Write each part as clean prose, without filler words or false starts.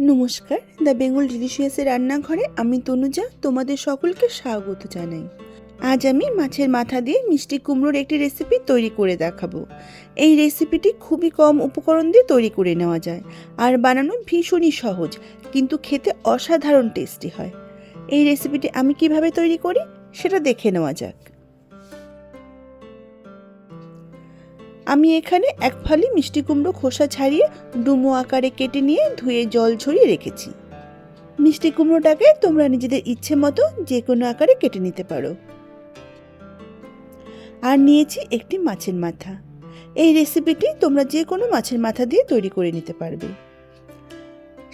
নমস্কার, দ্য বেঙ্গল ডিলিশিয়াসের রান্নাঘরে আমি তনুজা তোমাদের সকলকে স্বাগত জানাই। আজ আমি মাছের মাথা দিয়ে মিষ্টি কুমড়োর একটি রেসিপি তৈরি করে দেখাবো। এই রেসিপিটি খুবই কম উপকরণ দিয়ে তৈরি করে নেওয়া যায় আর বানানো ভীষণই সহজ, কিন্তু খেতে অসাধারণ টেস্টি হয়। এই রেসিপিটি আমি কিভাবে তৈরি করি সেটা দেখে নেওয়া যাক। আমি এখানে এক ফালি মিষ্টি কুমড়ো খোসা ছাড়িয়ে ডুমো আকারে কেটে নিয়ে ধুয়ে জল ঝরিয়ে রেখেছি। মিষ্টি কুমড়োটাকে তোমরা নিজেদের ইচ্ছে মতো যে কোনো আকারে কেটে নিতে পারো। আর নিয়েছি একটি মাছের মাথা। এই রেসিপিটি তোমরা যে কোনো মাছের মাথা দিয়ে তৈরি করে নিতে পারবে।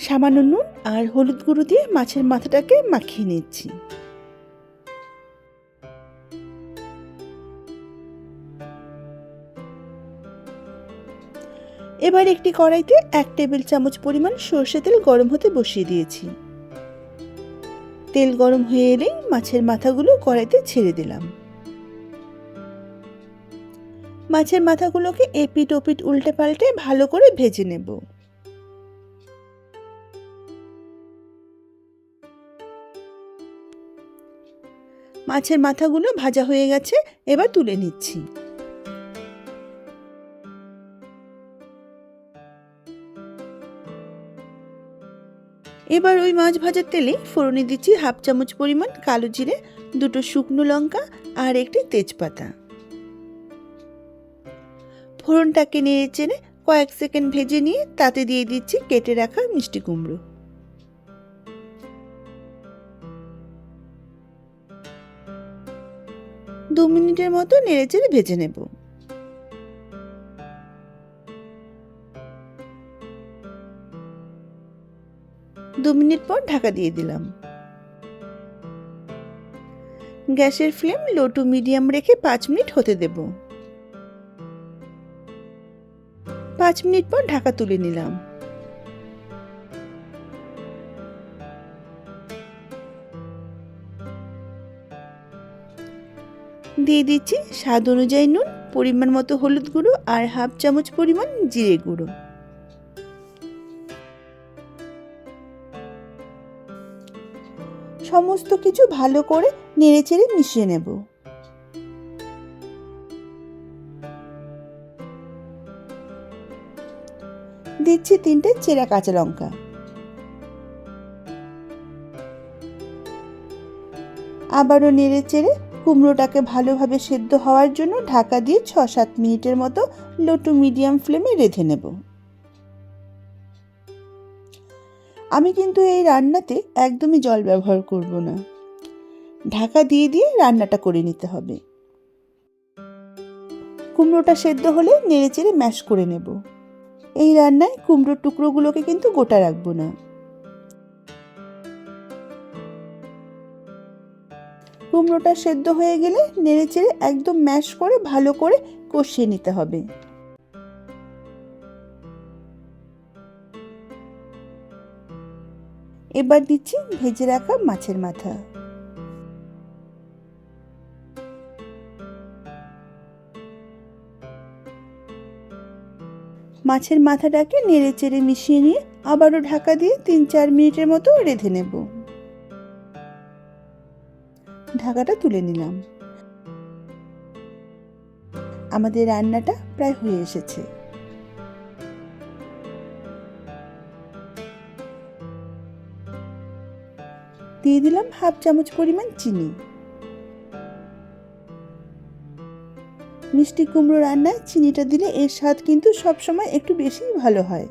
সামান্য নুন আর হলুদ গুঁড়ো দিয়ে মাছের মাথাটাকে মাখিয়ে নিচ্ছি। এবার একটি কড়াইতে 1 টেবিল চামচ পরিমাণ সরষে তেল গরম হতে বসিয়ে দিয়েছি। তেল গরম হয়ে এলেই মাছের মাথাগুলো কড়াইতে ছেড়ে দিলাম। মাছের মাথাগুলোকে এপিট ওপিট উল্টে পাল্টে ভালো করে ভেজে নেব। মাছের মাথাগুলো ভাজা হয়ে গেছে, এবার তুলে নিচ্ছি। এবার ওই মাছ ভাজার তেলে ফোড়নে দিচ্ছি 1/2 চামচ পরিমাণ কালো জিরে, 2টো শুকনো লঙ্কা আর একটি তেজপাতা। ফোড়নটাকে নেড়ে চেড়ে কয়েক সেকেন্ড ভেজে নিয়ে তাতে দিয়ে দিচ্ছি কেটে রাখা মিষ্টি কুমড়ো। দু মিনিটের মতো নেড়ে চেড়ে ভেজে নেব। দু মিনিট পর ঢাকা দিয়ে দিলাম। গ্যাসের ফ্লেম লো টু মিডিয়াম রেখে 5 মিনিট হতে দেব। 5 মিনিট পর ঢাকা তুলে নিলাম। দিয়ে দিচ্ছি স্বাদ অনুযায়ী নুন, পরিমাণ মতো হলুদ গুঁড়ো আর 1/2 চামচ পরিমাণ জিরে গুঁড়ো। সমস্ত কিছু ভালো করে নেড়েচেড়ে মিশিয়ে নেব। দিচ্ছি 3টে চেরা কাঁচা লঙ্কা। আবারও নেড়েচেড়ে কুমড়োটাকে ভালোভাবে সেদ্ধ হওয়ার জন্য ঢাকা দিয়ে 6-7 মিনিটের মতো লো টু মিডিয়াম ফ্লেমে রেঁধে নেব। আমি কিন্তু এই রান্নাতে একদমই জল ব্যবহার করব না। ঢাকা দিয়ে দিয়ে রান্নাটা করে নিতে হবে। কুমড়োটা সেদ্ধ হলে নেড়েচেড়ে ম্যাশ করে নেব। এই রান্নায় কুমড়োর টুকরোগুলোকে কিন্তু গোটা রাখবো না। কুমড়োটা সেদ্ধ হয়ে গেলে নেড়েচেড়ে একদম ম্যাশ করে ভালো করে কষিয়ে নিতে হবে। এবার দিচ্ছি ভেজে রাখা মাছের মাথা। মাছের মাথাটাকে নেড়েচেড়ে মিশিয়ে নিয়ে আবারও ঢাকা দিয়ে 3-4 মিনিটের মতো রেঁধে নেব। ঢাকাটা তুলে নিলাম। আমাদের রান্নাটা প্রায় হয়ে এসেছে। দিয়ে দিলাম 1/2 চামচ পরিমাণ চিনি। মিষ্টি কুমড়ো রান্নায় চিনিটা দিলে এর স্বাদ কিন্তু সবসময় একটু বেশিই ভালো হয়।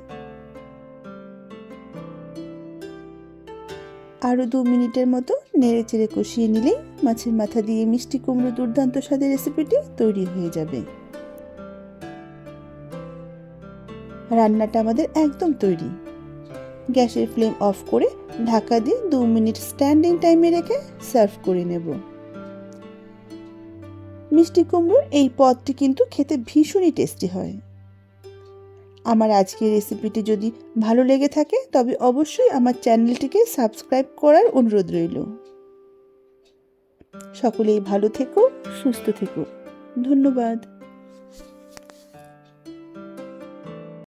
আরও 2 মিনিটের মতো নেড়ে চেড়ে কষিয়ে নিলেই মাছের মাথা দিয়ে মিষ্টি কুমড়ো দুর্দান্ত স্বাদের রেসিপিটি তৈরি হয়ে যাবে। রান্নাটা আমাদের একদম তৈরি। গ্যাসের ফ্লেম অফ করে ঢাকা দিয়ে 2 মিনিট স্ট্যান্ডিং টাইমে রেখে সার্ভ করে নেব। মিষ্টি কুমড়োর এই পদটি কিন্তু খেতে ভীষণই টেস্টি হয়। আমার আজকের রেসিপিটি যদি ভালো লেগে থাকে তবে অবশ্যই আমার চ্যানেলটিকে সাবস্ক্রাইব করার অনুরোধ রইল। সকলেই ভালো থেকো, সুস্থ থেকো। ধন্যবাদ।